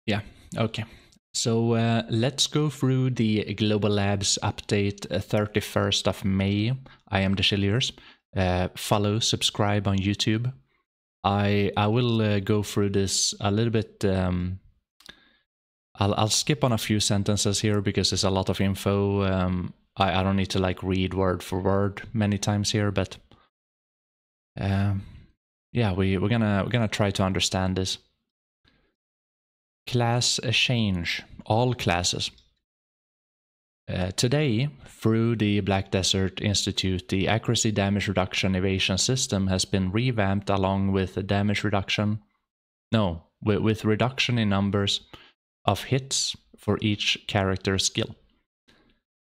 Yeah, okay. So let's go through the Global Labs update 31st of May. I am TheChilliers. Follow, subscribe on YouTube. I will go through this a little bit. I'll skip on a few sentences here because there's a lot of info. I don't need to like read word for word many times here, but yeah, we're gonna try to understand this. Class change, all classes. Today, through the Black Desert Institute, the accuracy damage reduction evasion system has been revamped along with the damage reduction. No, with reduction in numbers of hits for each character skill.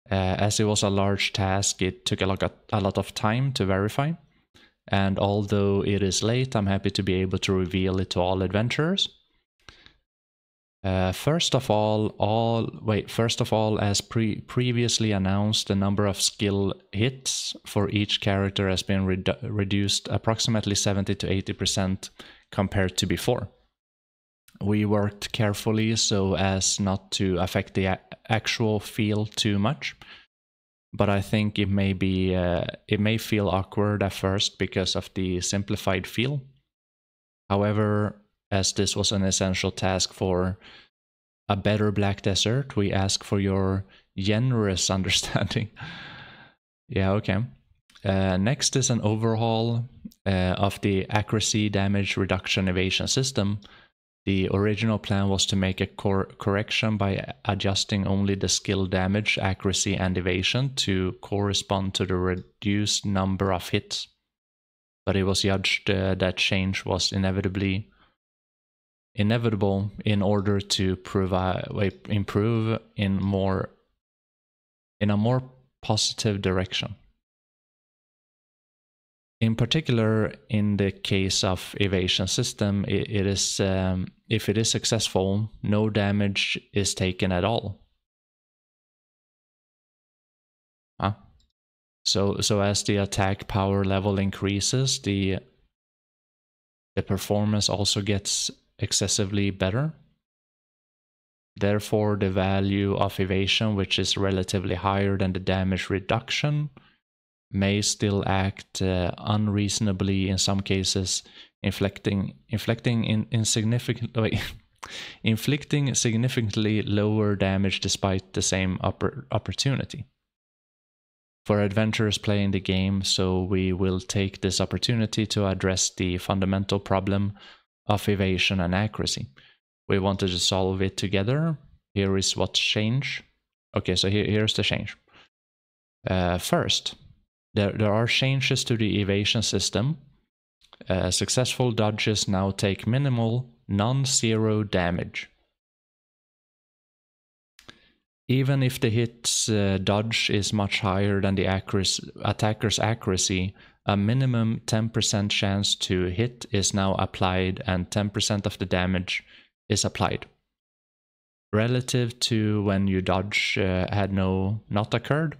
As it was a large task, it took a lot of time to verify. And although it is late, I'm happy to be able to reveal it to all adventurers. First of all, as previously announced, the number of skill hits for each character has been reduced approximately 70 to 80% compared to before. We worked carefully so as not to affect the actual feel too much, but I think it may feel awkward at first because of the simplified feel. However, as this was an essential task for a better Black Desert, we ask for your generous understanding. Yeah, okay. Next is an overhaul of the accuracy damage reduction evasion system. The original plan was to make a correction by adjusting only the skill damage, accuracy, and evasion to correspond to the reduced number of hits. But it was judged that change was inevitable in order to improve in a more positive direction. In particular, in the case of evasion system, it is if it is successful, no damage is taken at all. So as the attack power level increases, the performance also gets excessively better. Therefore, the value of evasion, which is relatively higher than the damage reduction, may still act unreasonably in some cases, inflicting significantly lower damage despite the same opportunity. For adventurers playing the game, so we will take this opportunity to address the fundamental problem of evasion and accuracy. We wanted to solve it together. Here is what's changed. Okay, so here's the change. First, there are changes to the evasion system. Successful dodges now take minimal, non-zero damage. Even if the hit's dodge is much higher than the attacker's accuracy, a minimum 10% chance to hit is now applied and 10% of the damage is applied. Relative to when you dodge had not occurred.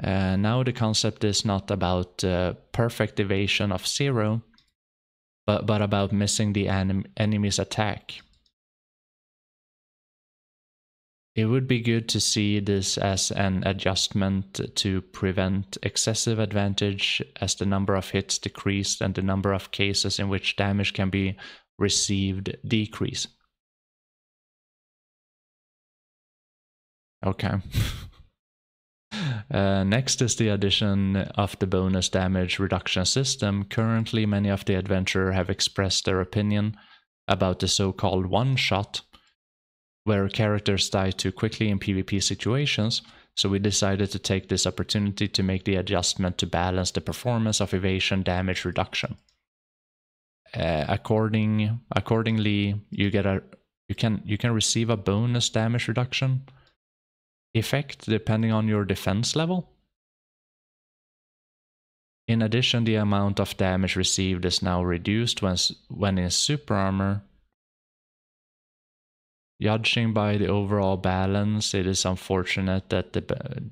Now the concept is not about perfect evasion of 0, but about missing the enemy's attack. It would be good to see this as an adjustment to prevent excessive advantage as the number of hits decreased and the number of cases in which damage can be received decrease. Okay. Next is the addition of the bonus damage reduction system. Currently, many of the adventurers have expressed their opinion about the so-called one-shot, where characters die too quickly in PvP situations, so we decided to take this opportunity to make the adjustment to balance the performance of evasion damage reduction. Accordingly, you can receive a bonus damage reduction effect depending on your defense level. In addition, the amount of damage received is now reduced when in super armor. Judging by the overall balance, it is unfortunate that the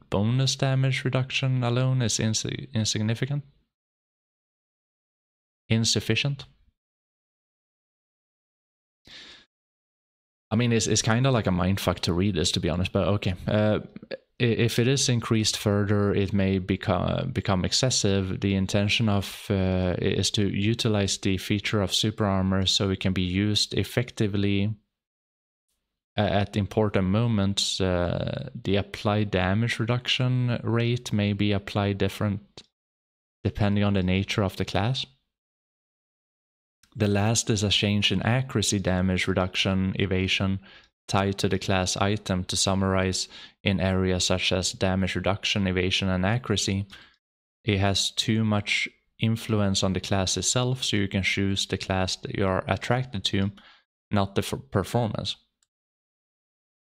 bonus damage reduction alone is insufficient. I mean, it's kind of like a mindfuck to read this, to be honest, but okay. If it is increased further, it may become excessive. The intention of is to utilize the feature of super armor so it can be used effectively at important moments. The applied damage reduction rate may be applied different depending on the nature of the class. The last is a change in accuracy damage reduction evasion tied to the class item. To summarize, in areas such as damage reduction, evasion, and accuracy, it has too much influence on the class itself, so you can choose the class that you are attracted to, not the performance.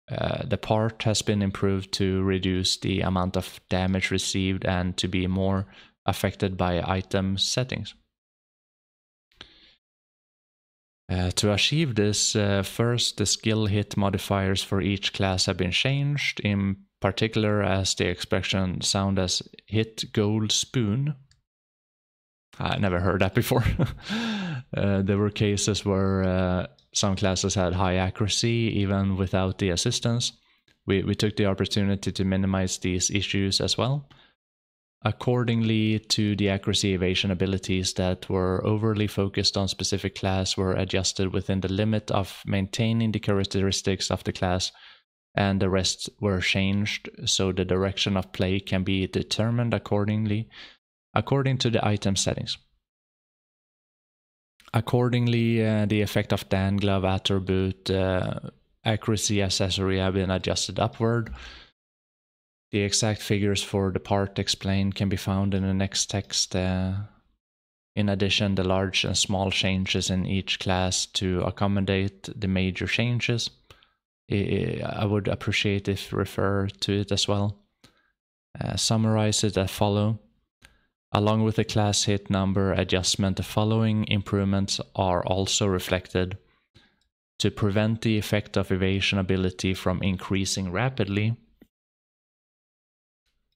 The part has been improved to reduce the amount of damage received and to be more affected by item settings. To achieve this, first the skill hit modifiers for each class have been changed, in particular as the expression sound as hit gold spoon. I never heard that before. There were cases where some classes had high accuracy even without the assistance. We took the opportunity to minimize these issues as well. Accordingly to the accuracy evasion abilities that were overly focused on specific class were adjusted within the limit of maintaining the characteristics of the class, and the rest were changed so the direction of play can be determined according to the item settings. Accordingly, the effect of Dan Glove attribute accuracy accessory have been adjusted upward. The exact figures for the part explained can be found in the next text. In addition, the large and small changes in each class to accommodate the major changes. I would appreciate if you refer to it as well. Summarize it as follow. Along with the class hit number adjustment, the following improvements are also reflected. To prevent the effect of evasion ability from increasing rapidly,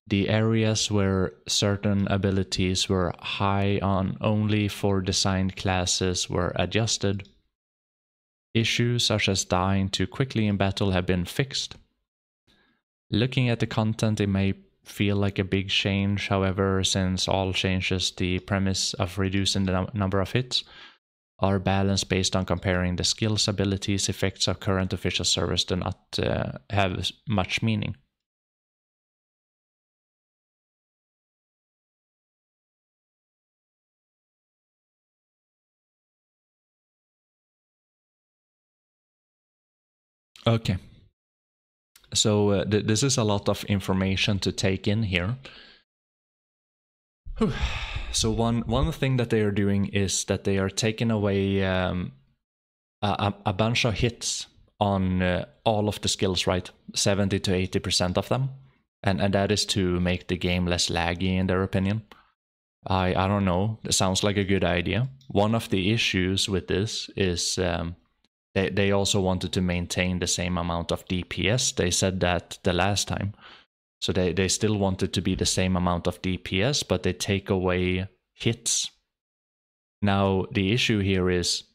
the areas where certain abilities were high on only for designed classes were adjusted. Issues such as dying too quickly in battle have been fixed. Looking at the content, it may feel like a big change. However, since all changes the premise of reducing the number of hits are balanced based on comparing the skills, abilities, effects of current official service, do not have much meaning. Okay. So this is a lot of information to take in here. So one thing that they are doing is that they are taking away a bunch of hits on all of the skills, right? 70 to 80% of them. And that is to make the game less laggy, in their opinion. I don't know. It sounds like a good idea. One of the issues with this is they also wanted to maintain the same amount of DPS. They said that the last time. So they still want it to be the same amount of DPS, but they take away hits. Now, the issue here is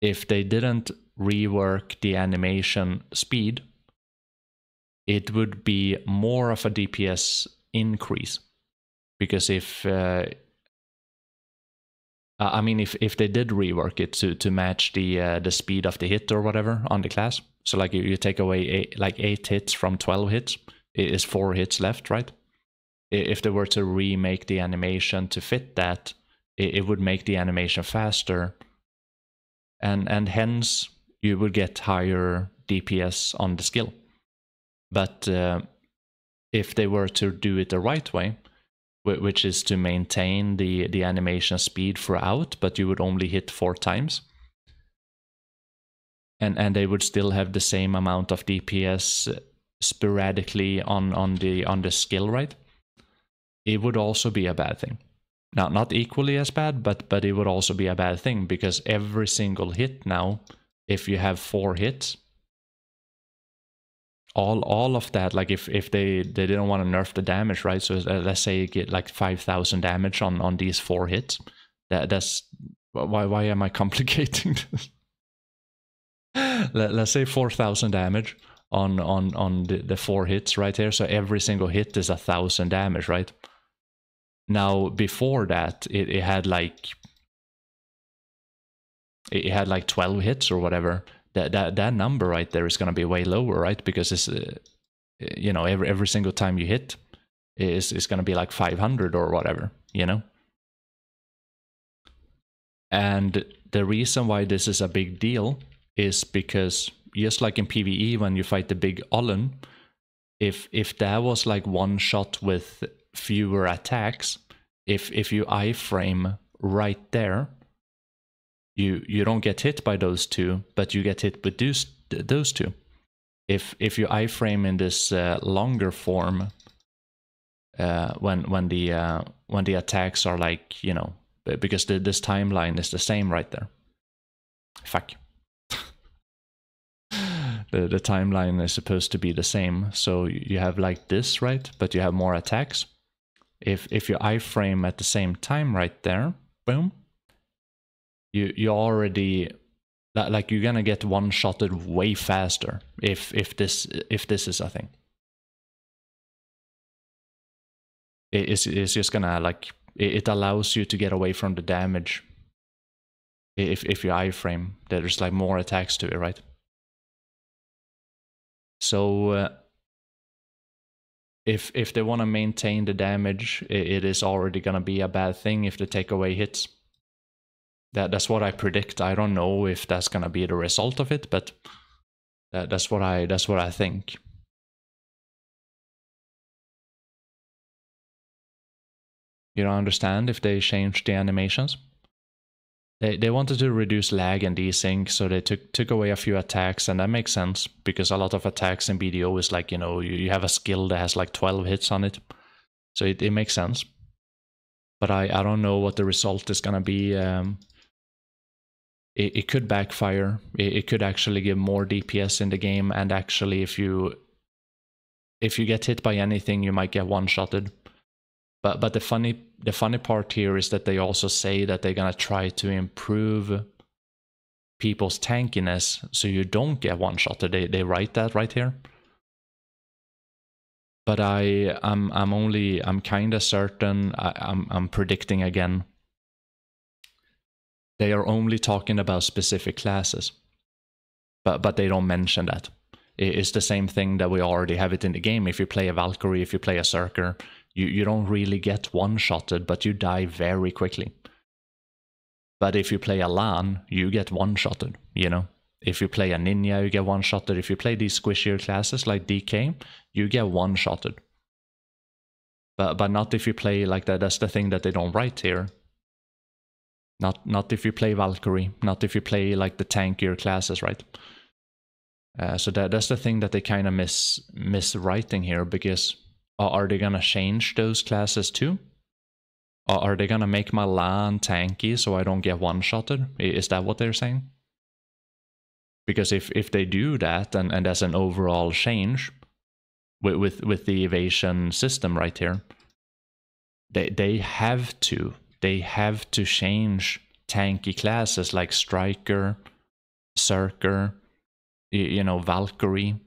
if they didn't rework the animation speed, it would be more of a DPS increase. Because if they did rework it to match the speed of the hit or whatever on the class, so like you take away 8 hits from 12 hits, it is 4 hits left, right? If they were to remake the animation to fit that, it would make the animation faster, and hence you would get higher DPS on the skill. But if they were to do it the right way, which is to maintain the animation speed throughout, but you would only hit 4 times, and they would still have the same amount of DPS sporadically on the skill, right? It would also be a bad thing. Now, not equally as bad, but it would also be a bad thing, because every single hit now, if you have 4 hits, all of that, like if they didn't want to nerf the damage, right? So let's say you get like 5,000 damage on these 4 hits. That's why am I complicating this? let's say 4,000 damage on the 4 hits right here. So every single hit is 1,000 damage, right? Now before that, it had like 12 hits or whatever. That number right there is going to be way lower, right? Because it's you know, every single time you hit is going to be like 500 or whatever, you know. And the reason why this is a big deal is because just like in PvE when you fight the big Olin, if that was like one shot with fewer attacks, if you iframe right there, you don't get hit by those two, but you get hit with those two. If you iframe in this longer form, when the attacks are like, you know, because this timeline is the same right there. Fuck. The timeline is supposed to be the same, so you have like this, right? But you have more attacks. If you iframe at the same time right there, boom, you already, like, you're gonna get one-shotted way faster if this is a thing. It's just gonna, like, it allows you to get away from the damage if you iframe. There's like more attacks to it, right? So if they want to maintain the damage, it is already gonna be a bad thing if they take away hits. That's what I predict. I don't know if that's gonna be the result of it, but that's what I think. You don't understand if they changed the animations? They wanted to reduce lag and desync, so they took away a few attacks, and that makes sense because a lot of attacks in BDO is like, you know, you have a skill that has like 12 hits on it, so it makes sense. But I don't know what the result is gonna be. It could backfire. It could actually give more DPS in the game, and actually if you get hit by anything, you might get one-shotted. But the funny part here is that they also say that they're gonna try to improve people's tankiness so you don't get one-shotted. They write that right here. But I'm kind of certain. I'm predicting again. They are only talking about specific classes, but they don't mention that. It's the same thing that we already have it in the game. If you play a Valkyrie, if you play a Zerker, you don't really get one-shotted, but you die very quickly. But if you play a Lan, you get one-shotted, you know? If you play a Ninja, you get one-shotted. If you play these squishier classes like DK, you get one-shotted. But not if you play like that. That's the thing that they don't write here. Not if you play Valkyrie, not if you play like the tankier classes, right? So that's the thing that they kind of miswriting here, because are they gonna change those classes too? Or are they gonna make my Lan tanky so I don't get one-shotted? Is that what they're saying? Because if they do that, and there's an overall change with the evasion system right here, they have to change tanky classes like Striker, Zerker, you know, Valkyrie.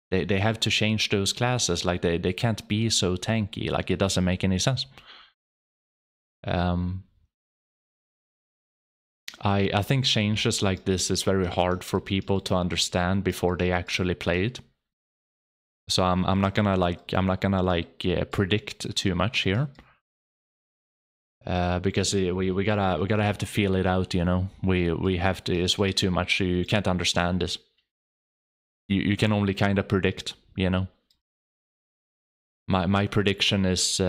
They have to change those classes. Like they can't be so tanky. Like, it doesn't make any sense. I think changes like this is very hard for people to understand before they actually play it. So I'm not gonna predict too much here. Because we gotta have to feel it out, you know. We have to. It's way too much. You can't understand this. You can only kind of predict, you know. My prediction is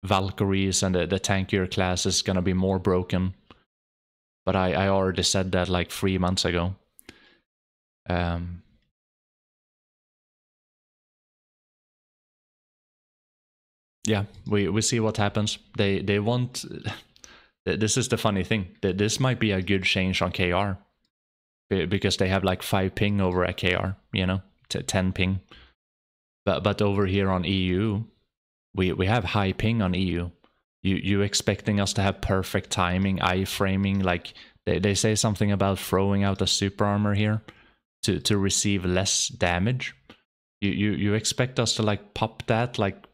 Valkyries and the tankier class is gonna be more broken. But I already said that like 3 months ago. Yeah, we see what happens. They want. This is the funny thing. That this might be a good change on KR, because they have like 5 ping over at KR, you know, 10 ping. But over here on EU, we have high ping on EU. You expecting us to have perfect timing, iframing? Like they say something about throwing out a super armor here to receive less damage. You expect us to like pop that like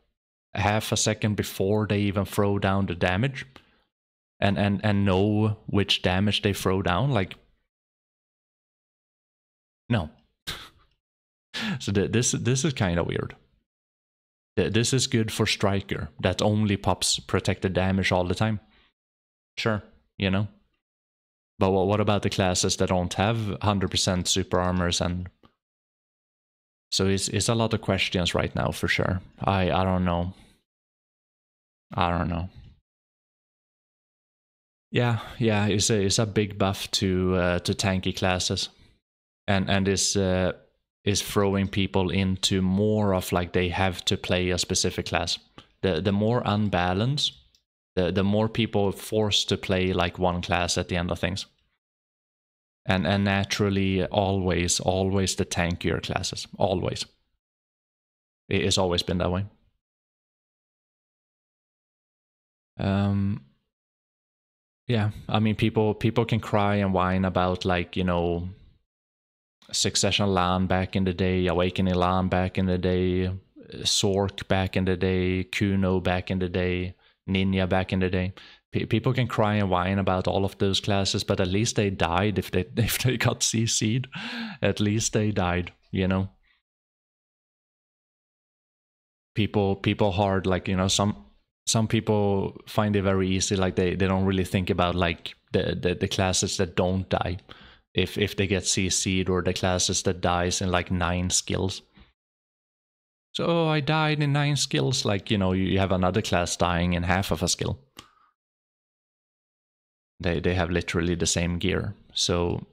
half a second before they even throw down the damage, and know which damage they throw down? Like, no. So this is kind of weird. This is good for Striker that only pops protected damage all the time. Sure, you know. But what about the classes that don't have 100% super armors? And so it's a lot of questions right now for sure. I don't know. I don't know. Yeah, it's a big buff to tanky classes, and is throwing people into more of like they have to play a specific class. The more unbalanced, the more people forced to play like one class at the end of things. And naturally, always the tankier classes. Always. It's always been that way. Yeah, I mean, people can cry and whine about, like, you know, Succession LAN back in the day, Awakening LAN back in the day, Sork back in the day, Kuno back in the day, Ninja back in the day. People can cry and whine about all of those classes, but at least they died if they got CC'd. At least they died, you know. People hard, like, you know, some people find it very easy, like they don't really think about like the classes that don't die if they get CC'd, or the classes that dies in like 9 skills. So I died in 9 skills, like, you know, you have another class dying in half of a skill. They have literally the same gear. So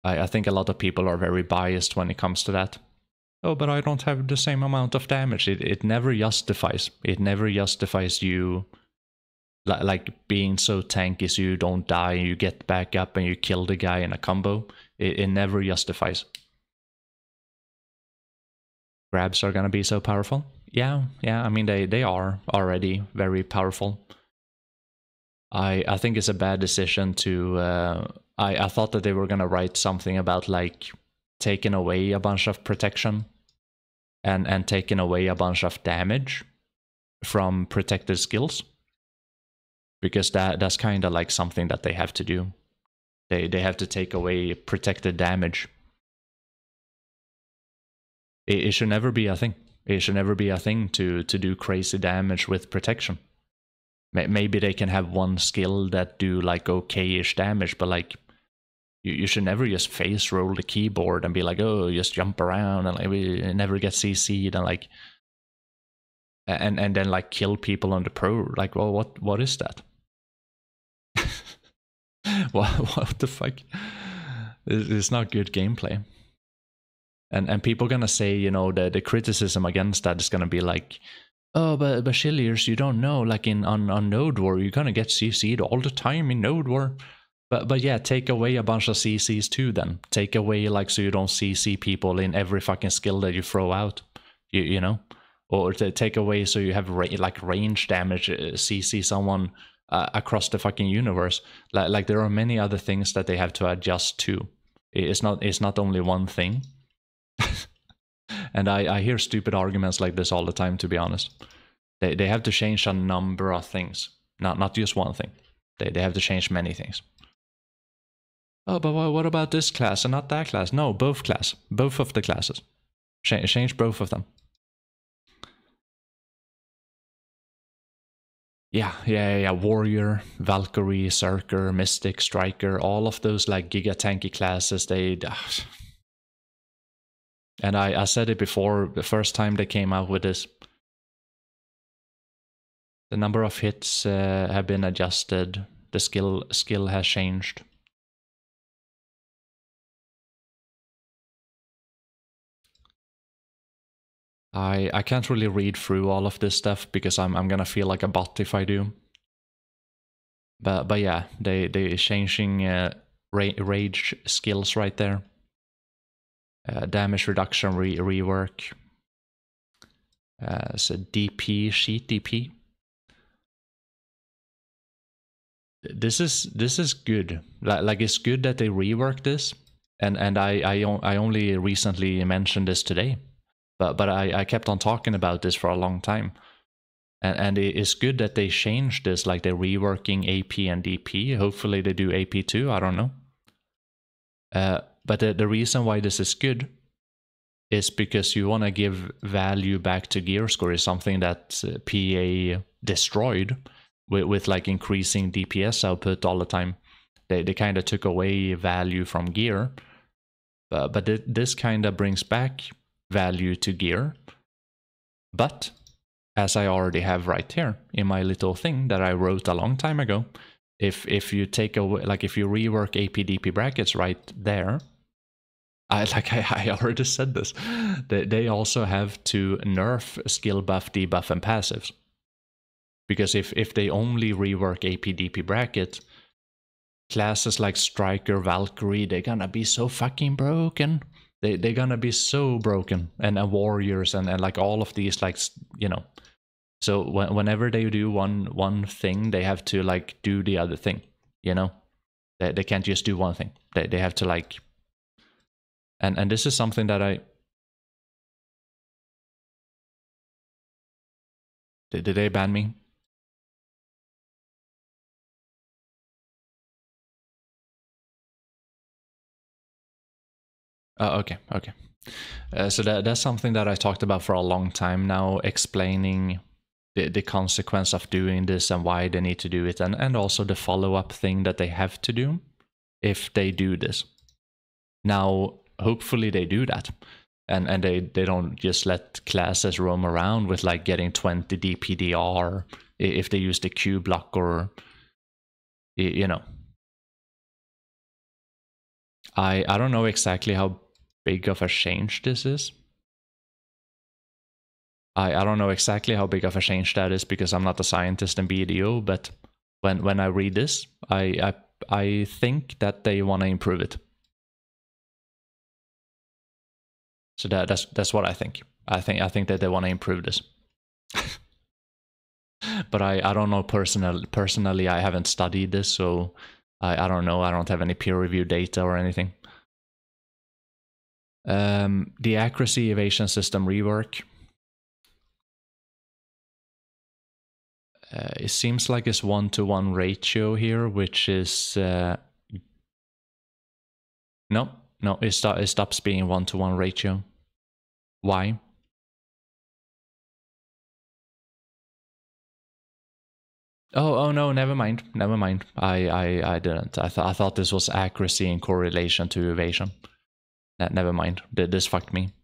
I think a lot of people are very biased when it comes to that. Oh, but I don't have the same amount of damage. It never justifies. It never justifies you like being so tanky so you don't die, you get back up and you kill the guy in a combo. It never justifies. Grabs are gonna be so powerful. Yeah, I mean, they are already very powerful. I think it's a bad decision to I thought that they were gonna write something about like taking away a bunch of protection and taking away a bunch of damage from protected skills, because that's kind of like something that they have to do. They have to take away protected damage. It should never be a thing. It should never be a thing to do crazy damage with protection. Maybe they can have one skill that do like okay-ish damage, but like you should never just face roll the keyboard and be like, oh, just jump around and like we never get CC'd and like and then like kill people on the pro. Like, well, what is that? what the fuck? It's not good gameplay. And people gonna say, you know, the criticism against that is gonna be like, oh, but TheChilliers, you don't know, like on Node War, you're gonna get CC'd all the time in Node War. But yeah, take away a bunch of CCs too then. Take away, like, so you don't CC people in every fucking skill that you throw out, you know? Or to take away so you have like range damage, CC someone across the fucking universe. Like there are many other things that they have to adjust to. It's not only one thing. And I hear stupid arguments like this all the time, to be honest. They have to change a number of things, not just one thing. They have to change many things. Oh, but what about this class and not that class? No, both of the classes. Change both of them. Yeah. Warrior, Valkyrie, Zerker, Mystic, Striker, all of those like giga tanky classes, they... And I said it before, the first time they came out with this. The number of hits have been adjusted. The skill has changed. I can't really read through all of this stuff because I'm gonna feel like a bot if I do. But yeah, they changing rage skills right there. Damage reduction rework. So DP, sheet DP. This is good. Like it's good that they rework this, And I only recently mentioned this today, but I kept on talking about this for a long time. And it's good that they changed this, like they're reworking AP and DP. Hopefully they do AP too, I don't know. But the reason why this is good is because you want to give value back to gear score, is something that PA destroyed with like increasing DPS output all the time. They kind of took away value from gear, but this kind of brings back value to gear. But as I already have right here in my little thing that I wrote a long time ago, if you take away, like if you rework AP/DP brackets right there, I already said this, they also have to nerf skill buff, debuff, and passives. Because if they only rework AP/DP bracket, classes like Striker, Valkyrie, they're gonna be so fucking broken. They're gonna be so broken. And Warriors and like all of these, like, you know. So whenever they do one thing, they have to like do the other thing, you know. They can't just do one thing. They have to like... And this is something that I... Did they ban me? Okay. So that's something that I talked about for a long time now, explaining the consequence of doing this and why they need to do it, and also the follow-up thing that they have to do if they do this. Now, hopefully they do that, and they don't just let classes roam around with like getting 20 DPDR if they use the Q block, or, you know. I don't know exactly how big of a change this is. I don't know exactly how big of a change that is because I'm not a scientist in BDO, but when I read this, I think that they want to improve it. So that's what I think. I think that they want to improve this. But I don't know personally. I haven't studied this, so I don't know. I don't have any peer review data or anything. The accuracy evasion system rework. It seems like it's 1-to-1 ratio here, which is no, it stops being 1-to-1 ratio. Why? Oh no, never mind. I didn't. I thought this was accuracy in correlation to evasion. Never mind. This fucked me.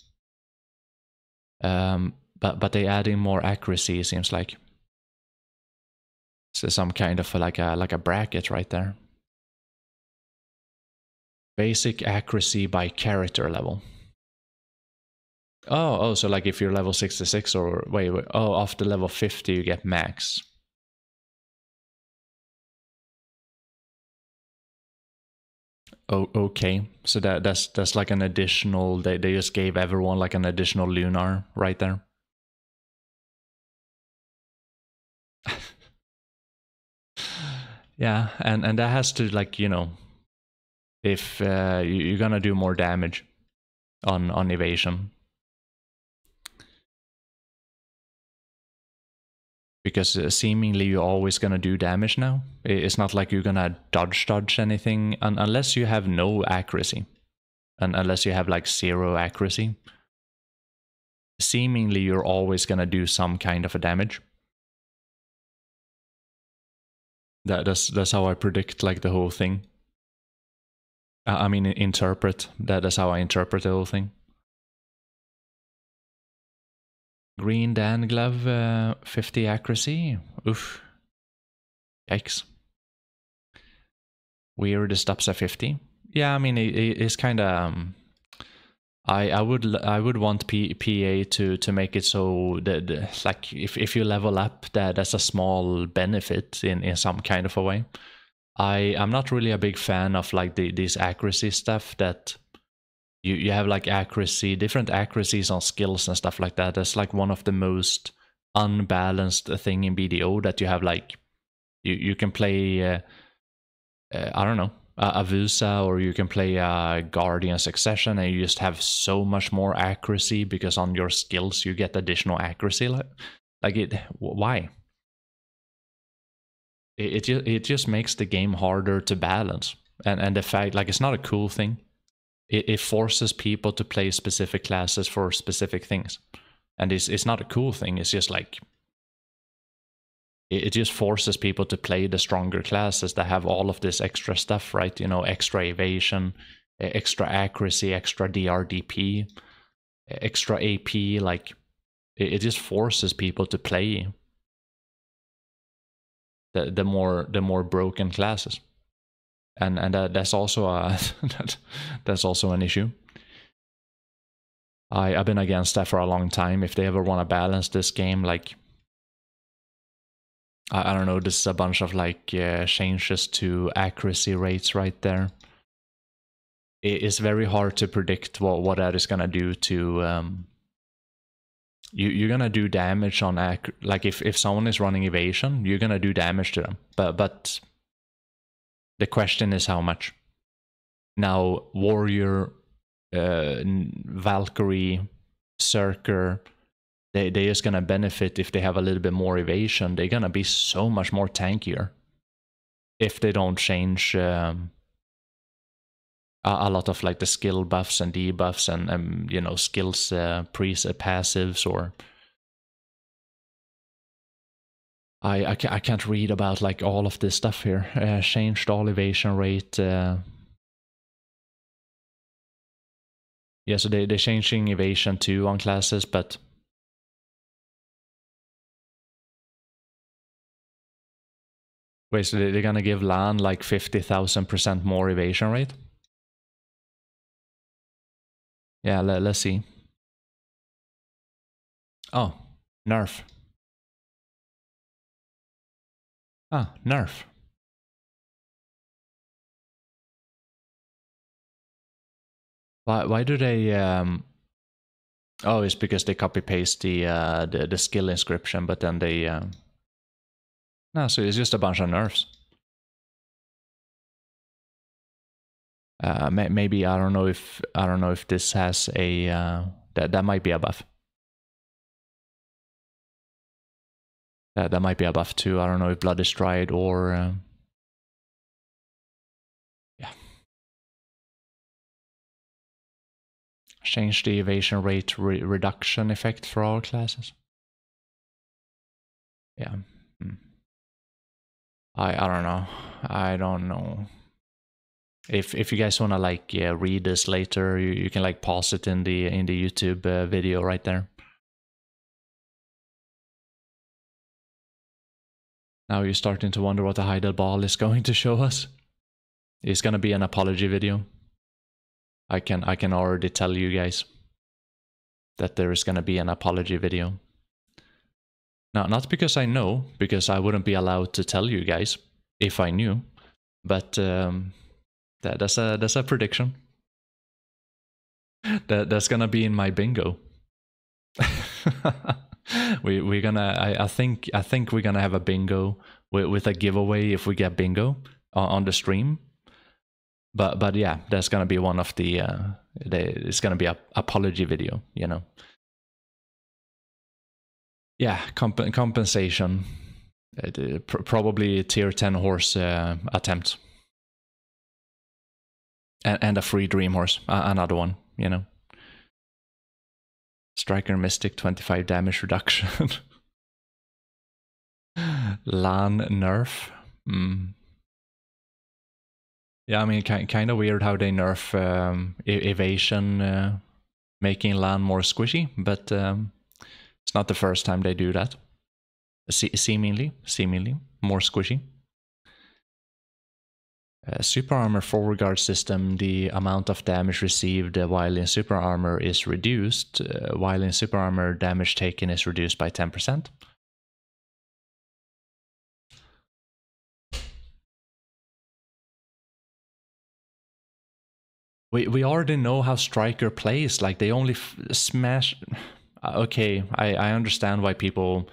But they add in more accuracy, it seems like. So some kind of like a bracket right there. Basic accuracy by character level. Oh, so like if you're level 66 or wait, oh, after level 50 you get max. Oh, okay. So that's like an additional, they just gave everyone like an additional lunar right there. Yeah, and that has to, like, you know, if you're gonna do more damage on evasion. Because seemingly you're always gonna do damage now. It's not like you're gonna dodge anything unless you have no accuracy. And unless you have like 0 accuracy. Seemingly you're always gonna do some kind of a damage. That's how I predict like the whole thing. I mean, interpret. That's how I interpret the whole thing. Green Dan glove, 50 accuracy. Oof. Yikes. Weird, it stops at 50. Yeah, I mean, it's kind of... I would want PA to make it so that like if you level up, that's a small benefit in some kind of a way. I'm not really a big fan of like this accuracy stuff that you have like different accuracies on skills and stuff like that. That's like one of the most unbalanced thing in BDO, that you have like you can play I don't know, Avusa, or you can play Guardian Succession, and you just have so much more accuracy because on your skills you get additional accuracy. Like it, why? It just makes the game harder to balance, and the fact, like, it's not a cool thing. It forces people to play specific classes for specific things, and it's not a cool thing. It's just like it just forces people to play the stronger classes that have all of this extra stuff, right? You know, extra evasion, extra accuracy, extra DRDP, extra AP. Like it just forces people to play the more broken classes, and that's also that's also an issue. I've been against that for a long time. If they ever want to balance this game, like I don't know, this is a bunch of like changes to accuracy rates right there. It's very hard to predict what that is gonna do to you're gonna do damage on like if someone is running evasion, you're gonna do damage to them, but the question is how much. Now warrior, Valkyrie, Berserker, they're just gonna benefit if they have a little bit more evasion. They're gonna be so much more tankier if they don't change a lot of like the skill buffs and debuffs and you know, skills, passives, or I can't read about like all of this stuff here. Changed all evasion rate. Yeah, so they're changing evasion too on classes, but wait, so they're gonna give Lan like 50,000% more evasion rate? Yeah, let's see. Oh, nerf. Ah, nerf. Why do they? Oh, it's because they copy paste the skill inscription, but then they. No, so it's just a bunch of nerfs. Maybe I don't know if this has a that might be a buff. That might be a buff too. I don't know if blood is dried or yeah. Change the evasion rate reduction effect for all classes. Yeah. I don't know. I don't know. If you guys wanna like read this later, you can like pause it in the YouTube video right there. Now you're starting to wonder what the Heidel Ball is going to show us. It's gonna be an apology video. I can already tell you guys that there is gonna be an apology video. Now, not because I know, because I wouldn't be allowed to tell you guys if I knew, but that's a prediction. That's gonna be in my bingo. we're gonna. I think we're gonna have a bingo with a giveaway if we get bingo on the stream. But yeah, that's gonna be one of the. It's gonna be a apology video, you know. Yeah, compensation. Probably tier 10 horse attempt. And a free dream horse, another one, you know. Striker Mystic 25 damage reduction. Lan nerf. Yeah, I mean, kind of weird how they nerf evasion, making Lan more squishy, but it's not the first time they do that. Seemingly more squishy. Super armor forward guard system, the amount of damage received while in super armor is reduced, while in super armor damage taken is reduced by 10%. We already know how Striker plays, like they only smash. Okay, I understand why people.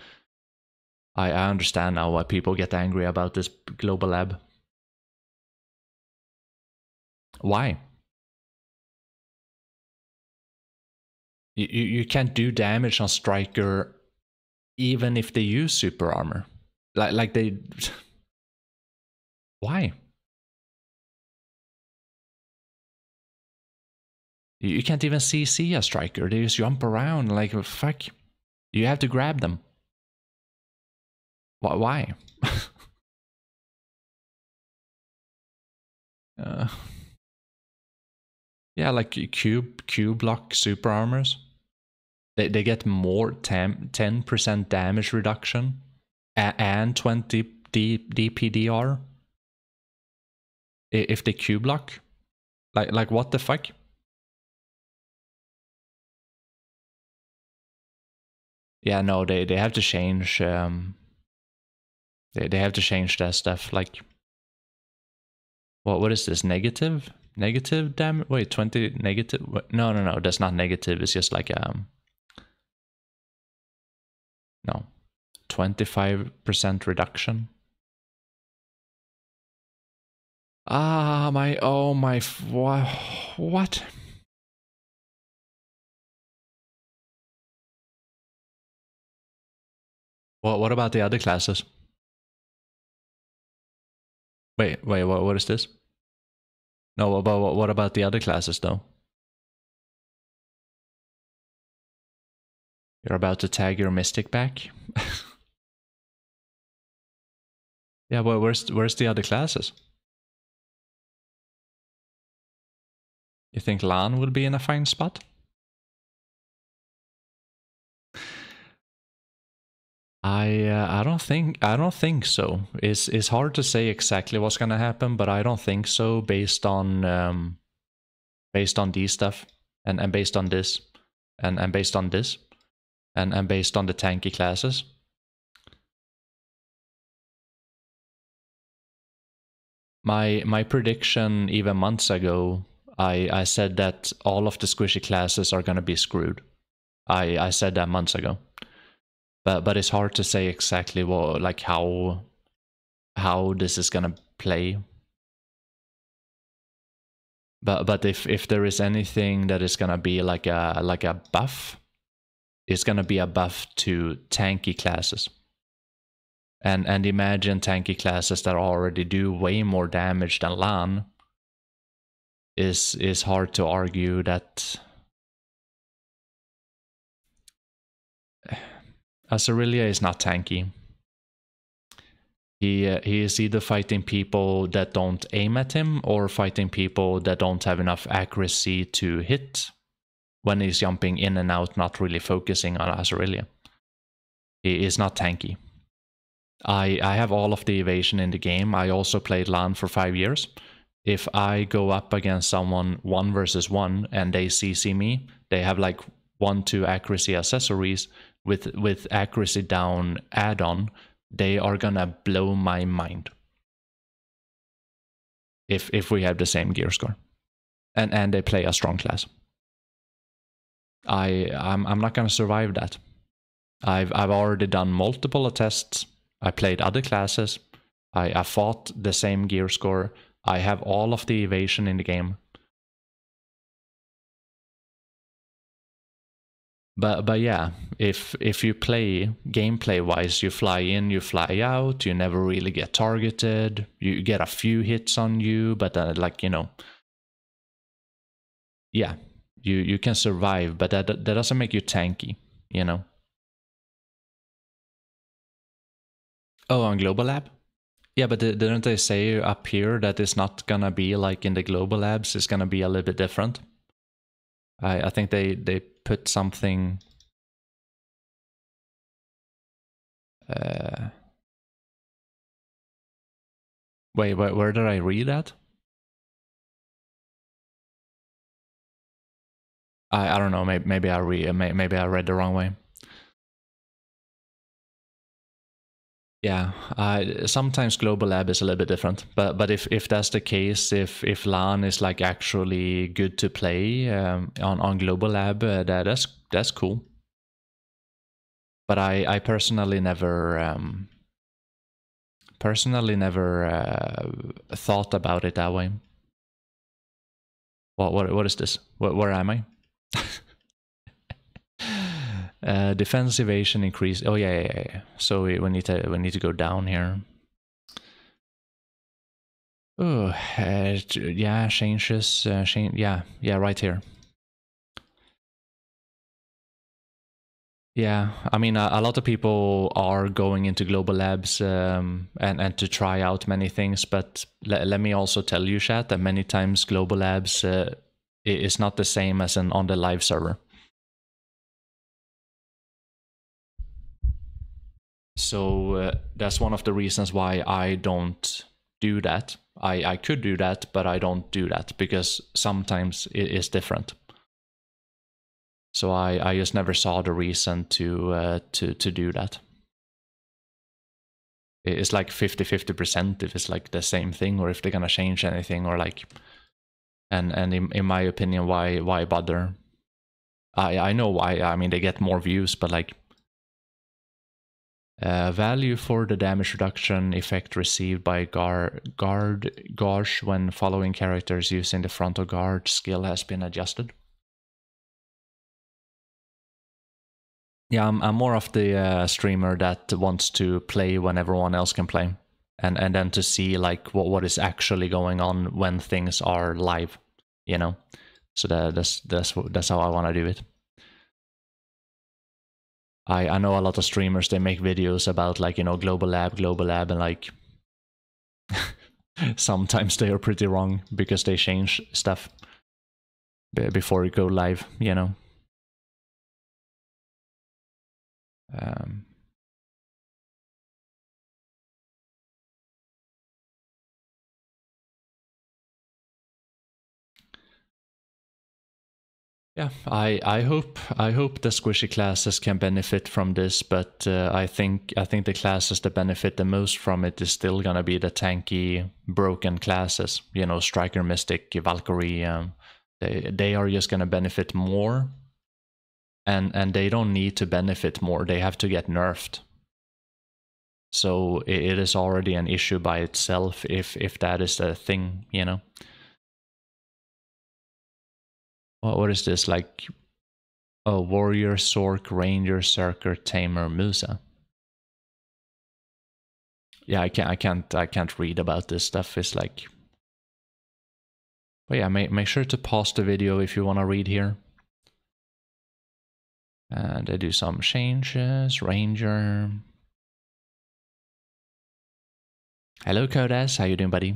I understand now why people get angry about this global lab. Why? You can't do damage on striker even if they use super armor. Like they. Why? You can't even CC a striker. They just jump around like fuck. You have to grab them. Why? Yeah, like Q block super armors. They get more 10% damage reduction and 20 DPDR if they Q block. Like what the fuck? Yeah, no, they have to change. They have to change that stuff. Like, what is this? Negative damage? Wait, 20 negative? No. That's not negative. It's just like no, 25% reduction. Ah, what? What about the other classes? Wait, what is this? No, what about the other classes though? You're about to tag your Mystic back? Yeah, well, where's the other classes? You think Lan would be in a fine spot? I don't think so. It's hard to say exactly what's gonna happen, but I don't think so based on these stuff and based on this and based on this and based on the tanky classes. My prediction even months ago, I said that all of the squishy classes are gonna be screwed. I said that months ago. But it's hard to say exactly what, like how this is gonna play. But if there is anything that is gonna be like a buff, it's gonna be a buff to tanky classes. And imagine tanky classes that already do way more damage than Lan. Is hard to argue that Azarelia is not tanky. He is either fighting people that don't aim at him or fighting people that don't have enough accuracy to hit when he's jumping in and out, not really focusing on Azarelia. He is not tanky. I have all of the evasion in the game. I also played LAN for 5 years. If I go up against someone 1 versus 1 and they CC me, they have like 1-2 accuracy accessories with accuracy down add-on, they are gonna blow my mind. If we have the same gear score. And they play a strong class. I'm not gonna survive that. I've already done multiple tests. I played other classes. I fought the same gear score. I have all of the evasion in the game. But yeah, if you play gameplay wise, you fly in, you fly out, you never really get targeted. You get a few hits on you, but like, you know, yeah, you can survive, but that doesn't make you tanky, you know. Oh, on Global Lab? Yeah, but didn't they say up here that it's not gonna be like in the Global Labs? It's gonna be a little bit different. I think they put something. Wait, where did I read that? I don't know. Maybe I read the wrong way. Yeah, sometimes Global Lab is a little bit different, but if that's the case, if LAN is like actually good to play on Global Lab, that's cool. But I personally never thought about it that way. What is this? Where am I? Defense evasion increase. Oh yeah. So we need to go down here. Oh, yeah, changes. Yeah, right here. Yeah, I mean, a lot of people are going into global labs and to try out many things, but let me also tell you, chat, that many times global labs is not the same as on the live server. So that's one of the reasons why I don't do that. I could do that, but I don't do that because sometimes it is different. So I just never saw the reason to do that. It's like 50-50% if it's like the same thing, or if they're gonna change anything, or like, and in my opinion, why bother? I know why. I mean, they get more views, but like, value for the damage reduction effect received by gauge when following characters using the frontal guard skill has been adjusted. Yeah, I'm more of the streamer that wants to play when everyone else can play, and then to see like what is actually going on when things are live, you know. So that's how I want to do it. I know a lot of streamers, they make videos about like, you know, global lab, and like sometimes they are pretty wrong because they change stuff before you go live, you know. Yeah, I hope the squishy classes can benefit from this, but I think the classes that benefit the most from it is still gonna be the tanky, broken classes. You know, Striker, Mystic, Valkyrie. They are just gonna benefit more, and they don't need to benefit more. They have to get nerfed. So it is already an issue by itself if that is the thing, you know. What is this like? Oh, Warrior, Sork, Ranger, Circer, Tamer, Musa. Yeah, I can't read about this stuff. It's like, but yeah, make sure to pause the video if you want to read here. And I do some changes. Ranger. Hello, Kodas. How you doing, buddy?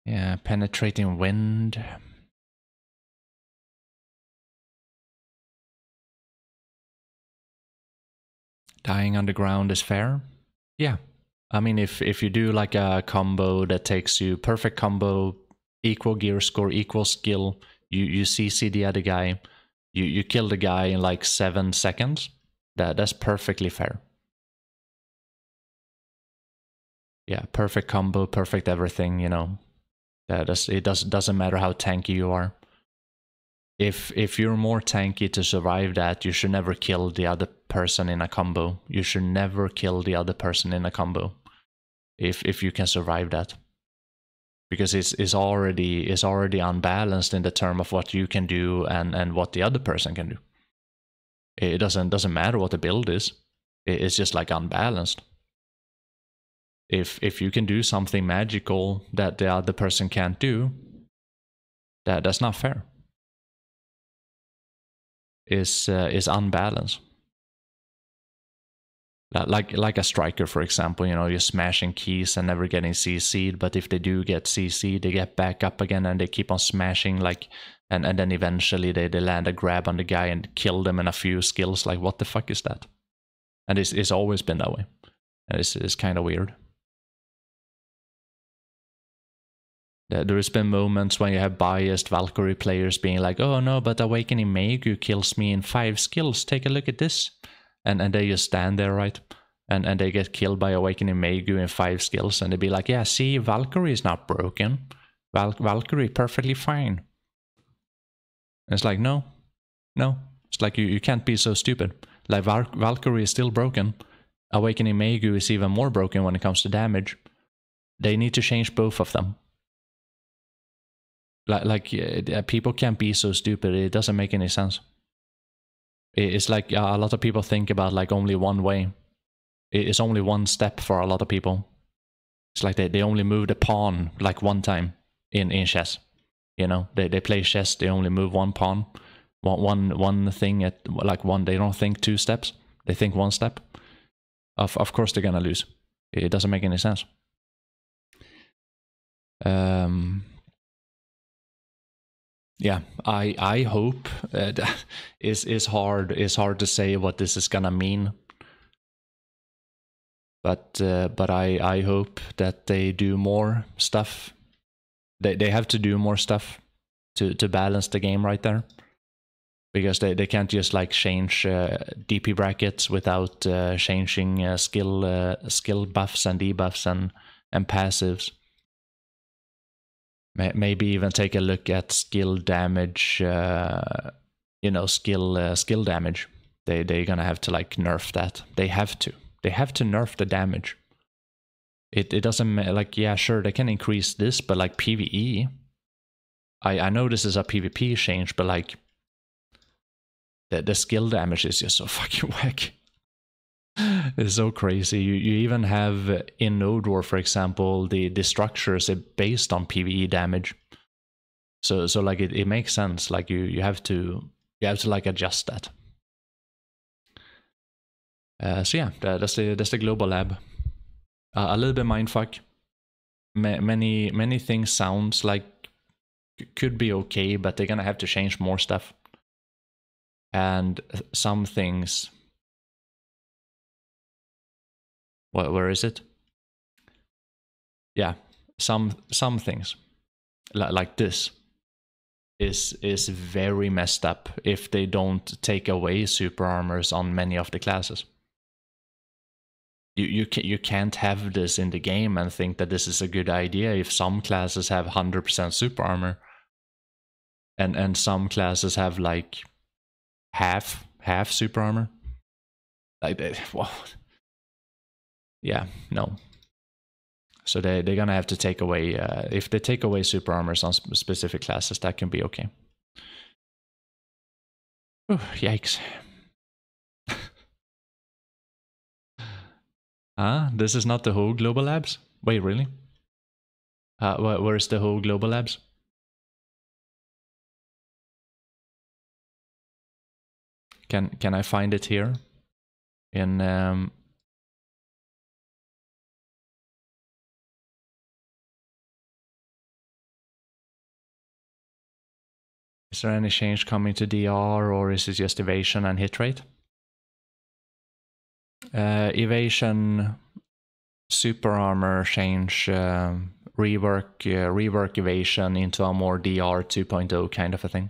Yeah, penetrating wind. Dying on the ground is fair. Yeah. I mean, if you do like a combo that takes you perfect combo, equal gear score, equal skill, you CC the other guy, you kill the guy in like 7 seconds, that's perfectly fair. Yeah, perfect combo, perfect everything, you know. It doesn't matter how tanky you are. If you're more tanky to survive that, you should never kill the other person in a combo. You should never kill the other person in a combo if you can survive that, because it's already unbalanced in the term of what you can do and what the other person can do. It doesn't matter what the build is. It's just like unbalanced. If you can do something magical that the other person can't do, that's not fair. Is unbalanced. Like a striker, for example, you know, you're smashing keys and never getting CC'd, but if they do get CC'd, they get back up again and they keep on smashing, like, and then eventually they land a grab on the guy and kill them in a few skills. Like, what the fuck is that? And it's always been that way. And it's kind of weird. There has been moments when you have biased Valkyrie players being like, oh no, but Awakening Megu kills me in 5 skills. Take a look at this. And they just stand there, right? And they get killed by Awakening Megu in 5 skills. And they be like, yeah, see, Valkyrie is not broken. Valkyrie perfectly fine. And it's like, no. It's like, you can't be so stupid. Like, Valkyrie is still broken. Awakening Megu is even more broken when it comes to damage. They need to change both of them. People can't be so stupid. It doesn't make any sense. It's like a lot of people think about like only one way. It's only one step for a lot of people. It's like they only move the pawn like one time in chess. You know, they play chess. They only move one pawn, one thing at like one. They don't think two steps. They think one step. Of course they're gonna lose. It doesn't make any sense. Yeah, I hope it's hard to say what this is gonna mean. But I hope that they do more stuff. They have to do more stuff to balance the game right there, because they can't just like change DP brackets without changing skill buffs and debuffs and passives. Maybe even take a look at skill damage. You know, skill damage. They're gonna have to like nerf that. They have to nerf the damage. It doesn't like, yeah, sure, they can increase this, but like PvE, I know this is a PvP change, but like the skill damage is just so fucking whack. It's so crazy. You even have in Node War, for example, the structures are based on PvE damage. So like it makes sense. Like you have to like adjust that. So yeah, that's the global lab. A little bit mindfuck. Many things sounds like could be okay, but they're gonna have to change more stuff. And some things. Where is it? Yeah, some things like this is very messed up if they don't take away super armors on many of the classes. You can't have this in the game and think that this is a good idea if some classes have 100% super armor and some classes have like half super armor. Like, well, yeah, no. So they're gonna have to take away, if they take away super armors on specific classes, that can be okay. Ooh, yikes. This is not the whole global labs? Wait, really? Where's the whole global labs? Can I find it here? In is there any change coming to DR, or is it just evasion and hit rate? Evasion, super armor change, rework evasion into a more DR 2.0 kind of a thing.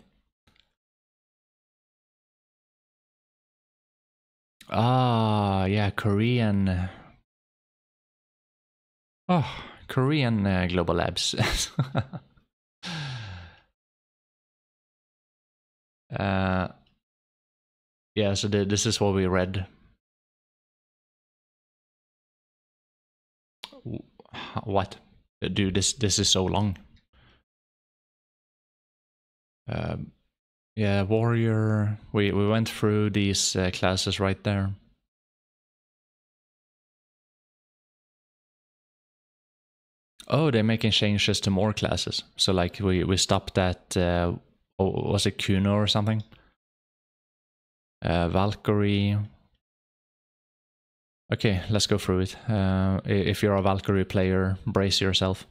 Yeah, Korean. Oh, Korean global labs. Yeah, so this is what we read. What? Dude, this is so long. Yeah, warrior. We went through these classes right there. Oh, they're making changes to more classes. So like we stopped at was it Kuno or something? Valkyrie. Okay, let's go through it. If you're a Valkyrie player, brace yourself.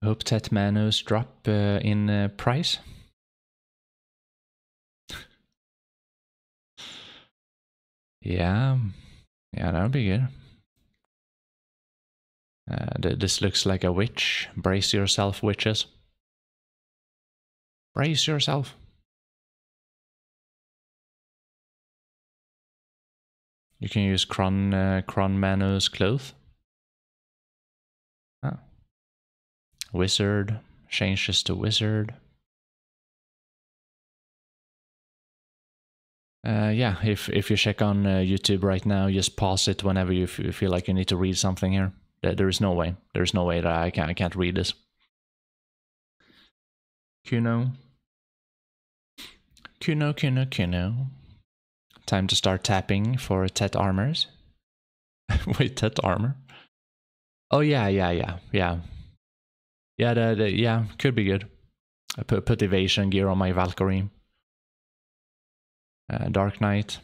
Hope that Manos drop in price. Yeah, that'll be good. This looks like a witch. Brace yourself, witches. Brace yourself. You can use Cron Manos cloth. Wizard. Change this to wizard. Yeah, if you check on YouTube right now, just pause it whenever you feel like you need to read something here. There is no way. There's no way that I can't read this. Kuno. Time to start tapping for Tet armors. Wait, Tet armor? Oh yeah. Yeah, could be good. I put evasion gear on my Valkyrie. Dark Knight.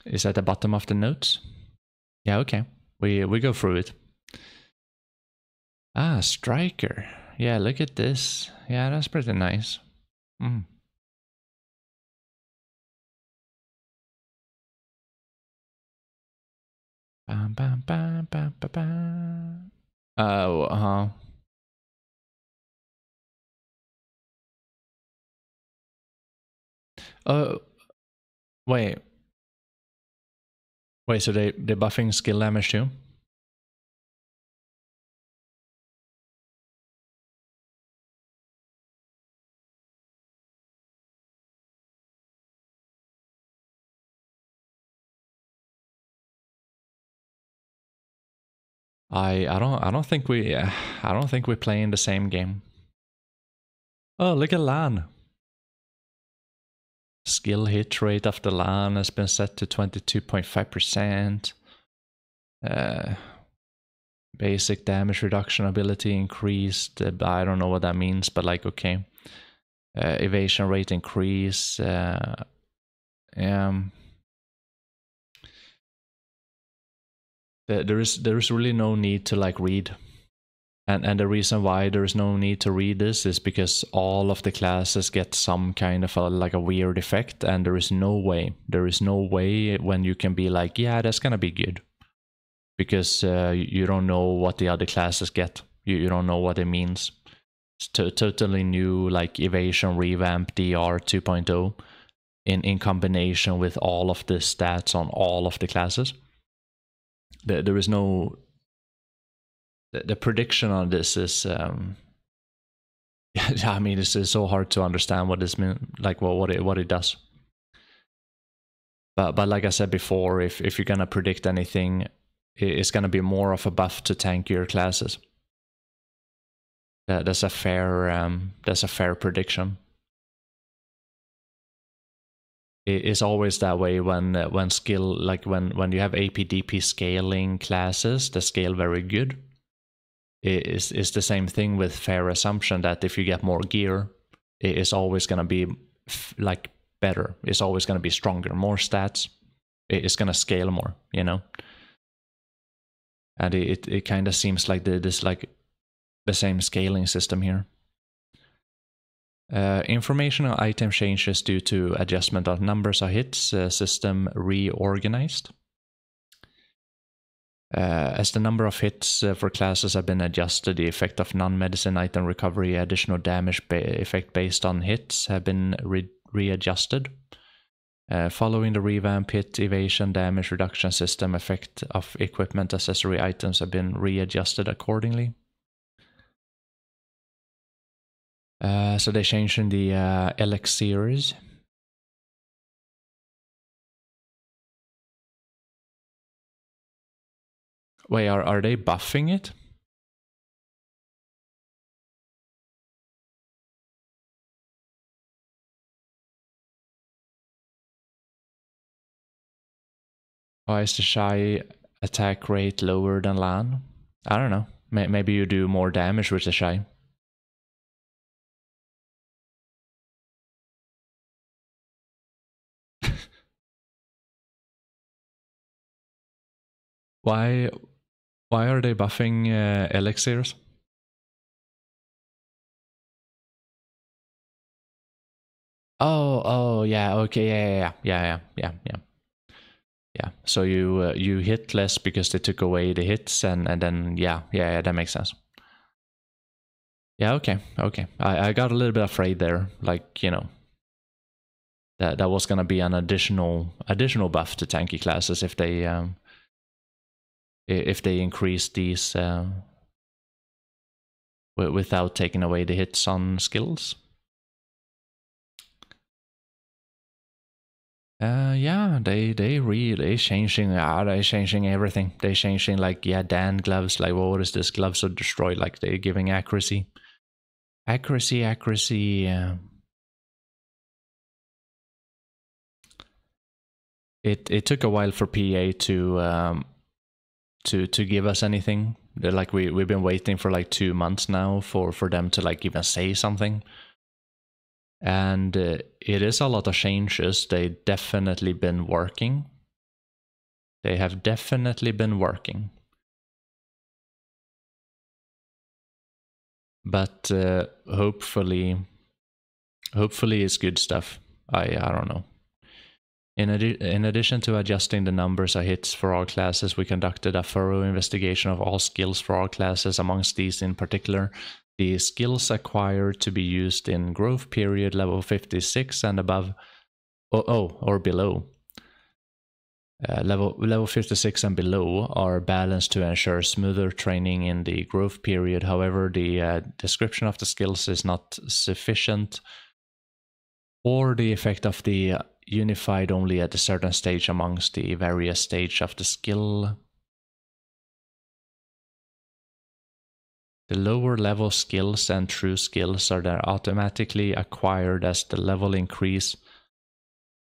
Is at the bottom of the notes. Yeah, okay. We go through it. Ah, Striker. Yeah, look at this. Yeah, that's pretty nice. Mm. Bam, bam, bam, bam, bam, bam. Wait. Wait, so they're buffing skill damage too? I don't think we play in the same game. Oh, look at LAN. Skill hit rate of the LAN has been set to 22.5%. Basic damage reduction ability increased. I don't know what that means, but like, okay. Evasion rate increase. There is really no need to like read. And the reason why there is no need to read this is because all of the classes get some kind of a weird effect, and there is no way when you can be like, yeah, that's gonna be good, because you don't know what the other classes get. You don't know what it means. It's totally new, like evasion revamp DR 2.0 in combination with all of the stats on all of the classes. There is no. The prediction on this is, I mean, this is so hard to understand what this means, like what it does. But like I said before, if you're gonna predict anything, it's gonna be more of a buff to tankier classes. That's a fair prediction. It's always that way when skill, like when you have APDP scaling classes that scale very good. It's the same thing with fair assumption that if you get more gear, it's always going to be like better. It's always going to be stronger, more stats. It's going to scale more, you know. And it kind of seems like this like the same scaling system here. Informational item changes due to adjustment of numbers of hits. System reorganized. As the number of hits for classes have been adjusted, the effect of non-medicine item recovery, additional damage effect based on hits have been readjusted. Following the revamp, hit evasion damage reduction system effect of equipment accessory items have been readjusted accordingly. So they changed in the elixirs. Wait, are they buffing it? Why is the shy attack rate lower than LAN? I don't know. Maybe you do more damage with the shy. Why are they buffing elixirs? Oh, yeah, okay, yeah. So you hit less because they took away the hits, and then yeah, that makes sense. Yeah, okay. I got a little bit afraid there, like, you know, that was gonna be an additional buff to tanky classes if they increase these without taking away the hits on skills. Yeah, they really changing. They changing everything. They changing like Dan gloves. Like what is this? Gloves are destroyed. Like they giving accuracy. Accuracy. It took a while for PA to give us anything. They're like we've been waiting for like 2 months now for them to like even say something. And it is a lot of changes. They definitely been working. They have definitely been working. But hopefully it's good stuff. I don't know. In addition to adjusting the numbers of hits for all classes, we conducted a thorough investigation of all skills for all classes, amongst these in particular the skills acquired to be used in growth period level 56 and above, or below. Level 56 and below are balanced to ensure smoother training in the growth period. However, the description of the skills is not sufficient, or the effect of the unified only at a certain stage amongst the various stages of the skill. The lower level skills and true skills are then automatically acquired as the level increase,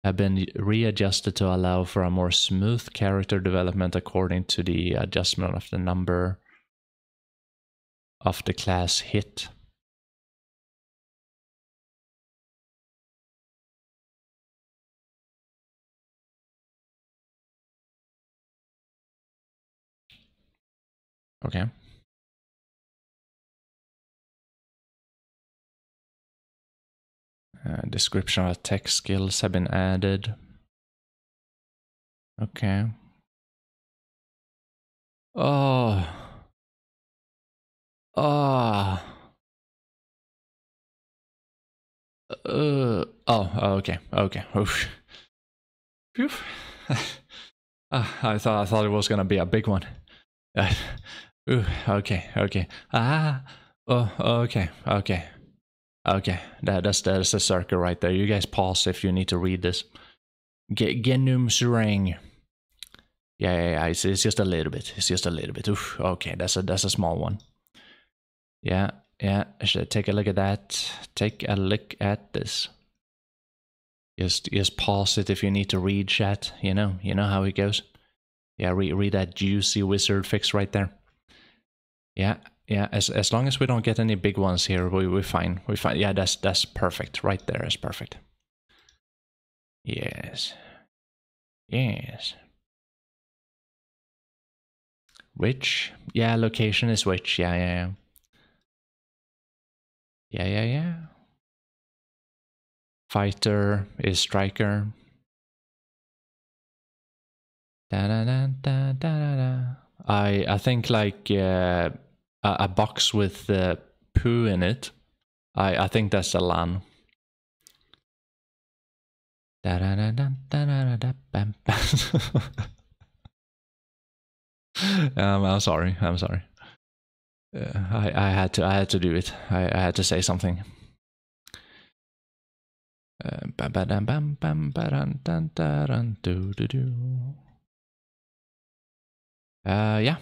have been readjusted to allow for a more smooth character development according to the adjustment of the number of the class hit. Okay. Description of tech skills have been added. Okay. Oh. Oh. Okay. Okay. Oof. Oof. I thought it was gonna be a big one. Okay. Okay. Oh. Okay. Okay. Okay. That's a circle right there. You guys pause if you need to read this. Genum Surang. Yeah. It's just a little bit. It's just a little bit. Oof. Okay. That's a small one. Yeah. Should take a look at that. Take a look at this. Just pause it if you need to read chat. You know how it goes. Yeah, read that juicy wizard fix right there. Yeah. As long as we don't get any big ones here, we're fine. We're fine. Yeah, that's perfect. Right there is perfect. Yes. Which? Yeah, location is which. Yeah. Fighter is striker. I think like a box with poo in it. I think that's a LAN. I'm sorry. I had to do it. I had to say something. Yeah,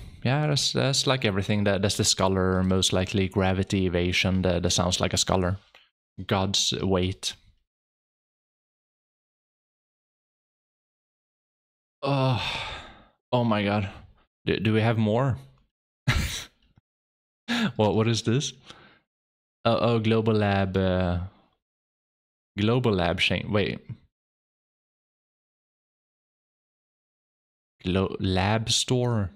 that's like everything. That's the scholar, most likely gravity evasion. That sounds like a scholar. God's weight. Oh my god. Do we have more? What is this? Oh, global lab. Global lab chain. Wait. Lab store.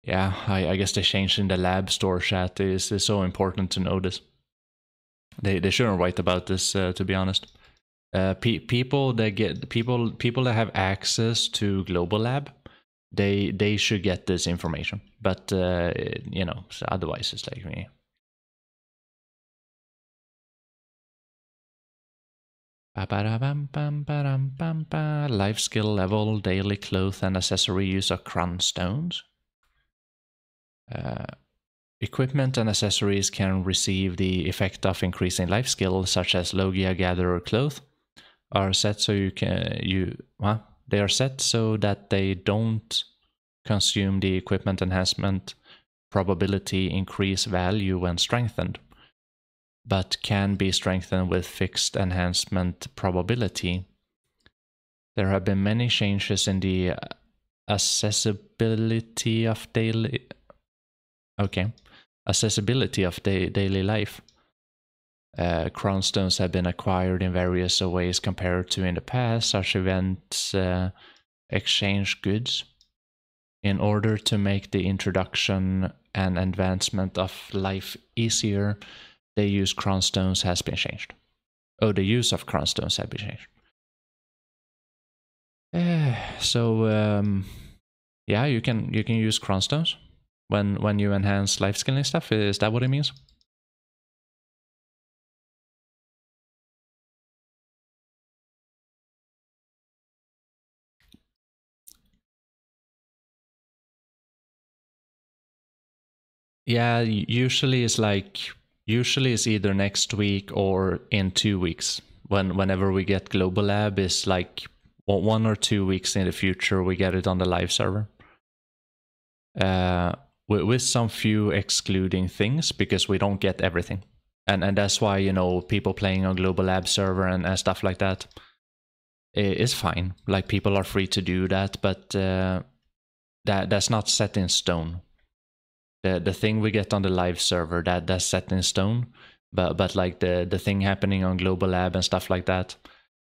Yeah, I guess they changed in the lab store chat. Is so important to notice. They shouldn't write about this, to be honest. People that have access to global lab, they should get this information. But so otherwise it's like me. Life skill level, daily cloth and accessory use of Cron stones. Equipment and accessories can receive the effect of increasing life skill, such as Logia Gatherer cloth. are set so they are set so that they don't consume the equipment enhancement probability increase value when strengthened, but can be strengthened with fixed enhancement probability. There have been many changes in the accessibility of daily life. Cron stones have been acquired in various ways compared to in the past. Such events exchange goods. In order to make the introduction and advancement of life easier, the use Cron stones has been changed. Oh, the use of Cron stones has been changed. Yeah, you can use Cron stones when you enhance life skill and stuff. Is that what it means? Yeah, usually it's either next week or in 2 weeks. Whenever we get Global Lab is like 1 or 2 weeks in the future we get it on the live server. With some few excluding things because we don't get everything. And that's why, you know, people playing on Global Lab server and stuff like that is fine. Like, people are free to do that, but that's not set in stone. The thing we get on the live server, that's set in stone, but like the thing happening on Global Lab and stuff like that,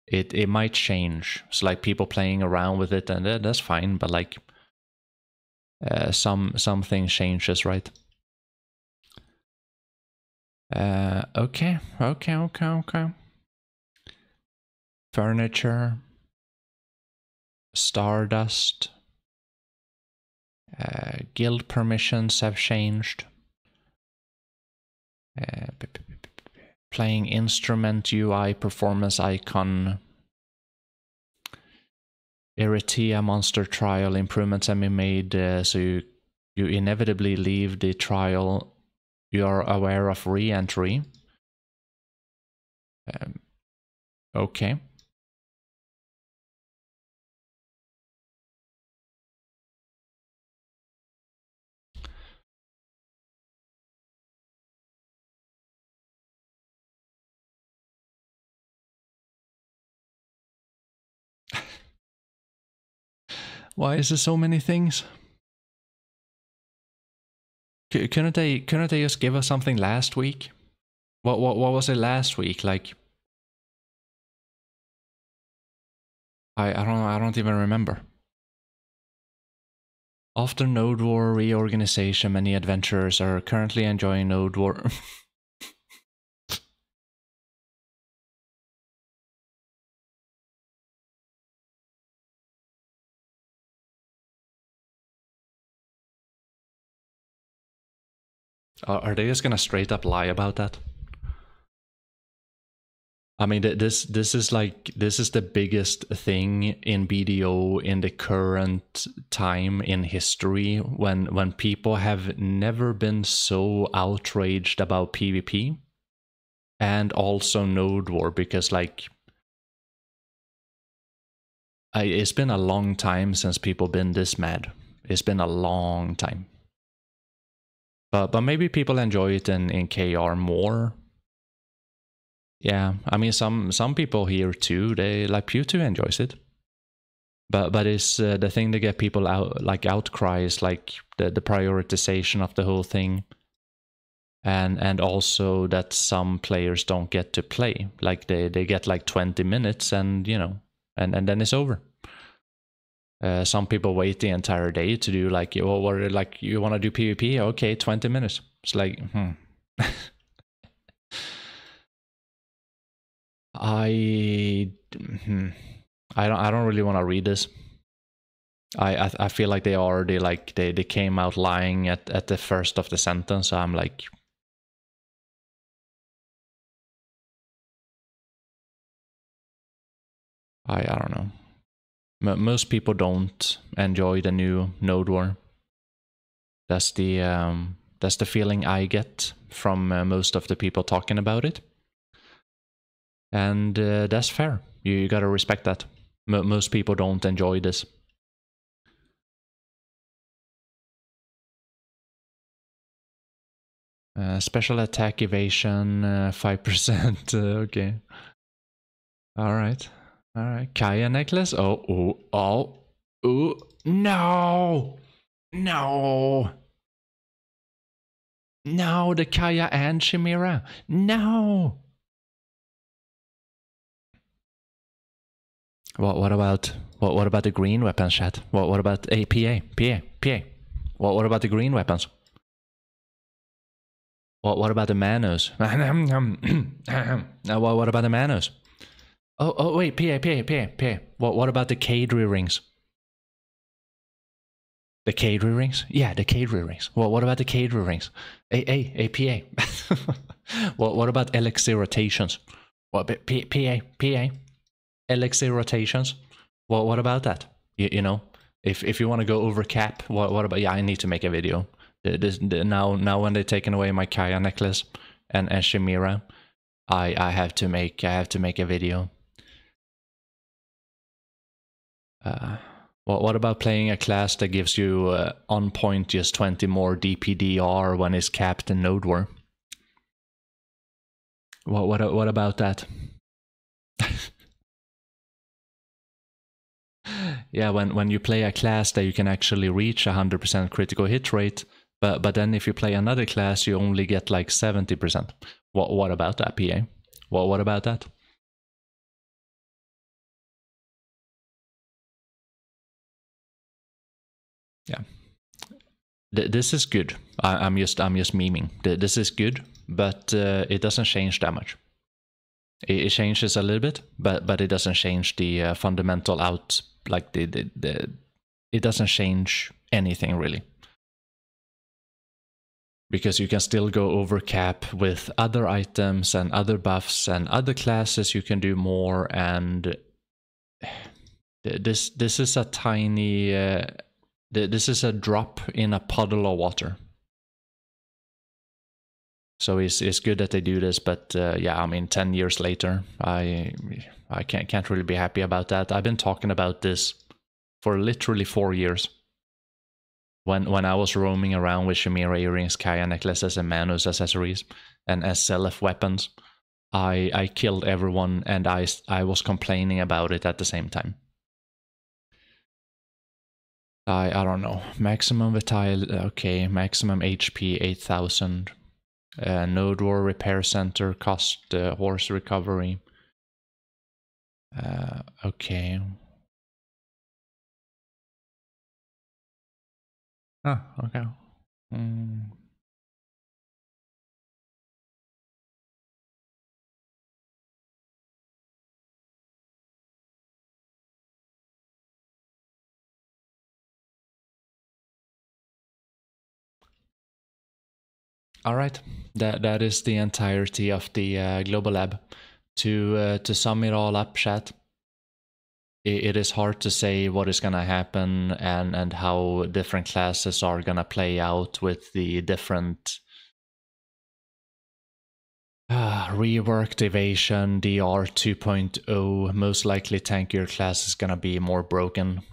it might change. So like people playing around with it, and that's fine, but like something changes, right? Okay. Furniture, Stardust. Guild permissions have changed. Playing instrument UI performance icon. Iritia monster trial improvements have been made, so you inevitably leave the trial. You are aware of re-entry. Okay. Why is there so many things? Couldn't they just give us something last week? What was it last week? Like, I don't even remember. After Node War reorganization, many adventurers are currently enjoying Node War. Are they just gonna straight up lie about that? I mean, this is the biggest thing in BDO in the current time in history, when people have never been so outraged about PvP and also Node War, because like it's been a long time since people been this mad. It's been a long time. But maybe people enjoy it in KR more. Yeah, I mean, some people here too, they like Pew2 enjoys it. But it's the thing to get people out, like outcry, is like the prioritization of the whole thing. And also that some players don't get to play. Like they get like 20 minutes and, you know, and then it's over. Some people wait the entire day to do like, you want to do PvP? Okay, 20 minutes. It's like, I don't really want to read this. I feel like they already like they came out lying at the first of the sentence. So I'm like, I don't know. Most people don't enjoy the new Node War. That's the feeling I get from most of the people talking about it, and that's fair. You gotta respect that. Most people don't enjoy this. Special attack evasion 5%. Okay. All right. All right. Kaya necklace. Oh. No. No. No, the Kaya and Chimera. No. What about the green weapons, chat? What about PA? What about the green weapons? What about the manos? What about the manos? Oh wait, PA. What about the Kadri rings? The Kadri rings? Yeah, the Kadri rings. What about the Kadri rings? PA. What about elixir rotations? What PA? Elixir rotations? What about that? You know, if you want to go over cap, what about? Yeah, I need to make a video. Now when they're taking away my Kaya necklace and Chimera, I have to make a video. What about playing a class that gives you on point just 20 more DPDR when it's capped in Node War? What about that? Yeah, when you play a class that you can actually reach 100% critical hit rate, but then if you play another class, you only get like 70%. What about that, PA? What about that? Yeah, this is good. I'm just memeing. This is good, but it doesn't change that much. It changes a little bit, but it doesn't change the fundamental out. Like it doesn't change anything really, because you can still go over cap with other items and other buffs and other classes. You can do more, and this is a tiny. This is a drop in a puddle of water. So it's good that they do this, but yeah, I mean, 10 years later, I can't really be happy about that. I've been talking about this for literally 4 years. When I was roaming around with Chimera earrings, Kaya necklaces, and Manos accessories, and SLF weapons, I killed everyone, and I was complaining about it at the same time. I don't know. Maximum vital, okay. Maximum HP 8,000. Node War Repair Center cost horse recovery. Okay. Oh, okay. All right, that is the entirety of the global lab. To sum it all up, chat, it is hard to say what is gonna happen and how different classes are gonna play out with the different reworked Evasion, DR 2.0. Most likely tankier class is gonna be more broken.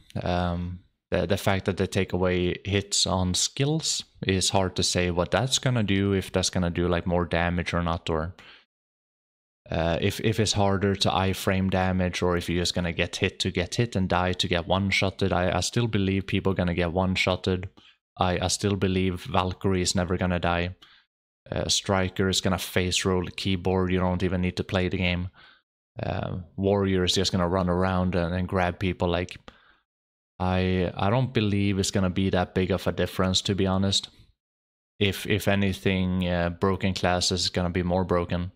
The fact that they take away hits on skills is hard to say what that's gonna do, if that's gonna do like more damage or not, or if it's harder to iframe damage, or if you're just gonna get hit and die to get one-shotted. I still believe people are gonna get one-shotted. I still believe Valkyrie is never gonna die. Striker is gonna face roll the keyboard, you don't even need to play the game. Warrior is just gonna run around and grab people. Like, I don't believe it's gonna be that big of a difference, to be honest. If anything, broken classes is gonna be more broken.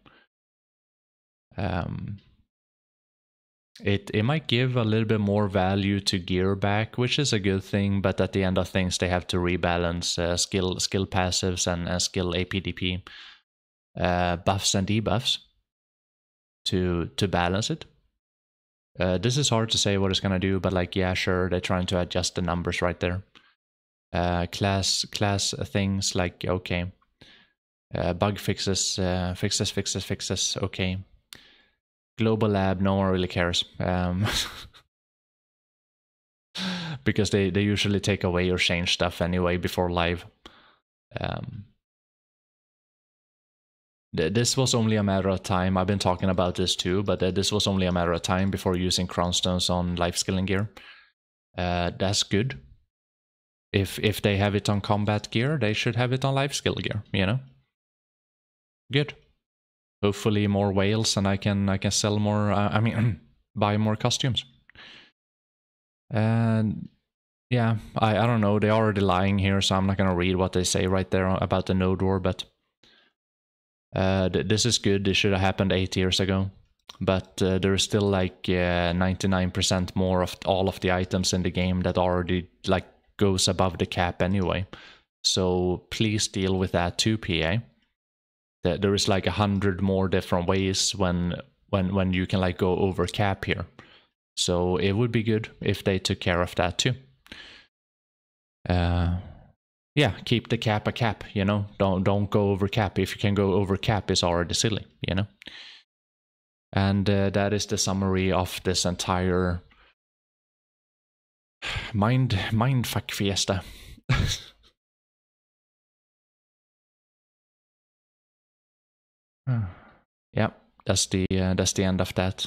It might give a little bit more value to gear back, which is a good thing, but at the end of things they have to rebalance skill passives and skill APDP buffs and debuffs to balance it. This is hard to say what it's gonna do, but like, yeah, sure, they're trying to adjust the numbers right there. Class things like, okay, bug fixes, okay. Global Lab, no one really cares. Because they usually take away or change stuff anyway before live. This was only a matter of time. I've been talking about this too, but this was only a matter of time before using Cron stones on Lifeskilling gear. That's good. If they have it on combat gear, they should have it on Lifeskill gear, you know? Good. Hopefully more whales and I can sell more, I mean, buy more costumes. And yeah, I don't know, they're already lying here, so I'm not gonna read what they say right there about the node war, but this is good. This should have happened 8 years ago. But there's still like 99% more of all of the items in the game that already like goes above the cap anyway. So please deal with that too, PA. There is like 100 more different ways when you can like go over cap here. So it would be good if they took care of that too. Yeah, keep the cap a cap, you know. Don't go over cap. If you can go over cap, it's already silly, you know. And that is the summary of this entire mindfuck fiesta. Yeah, that's the end of that.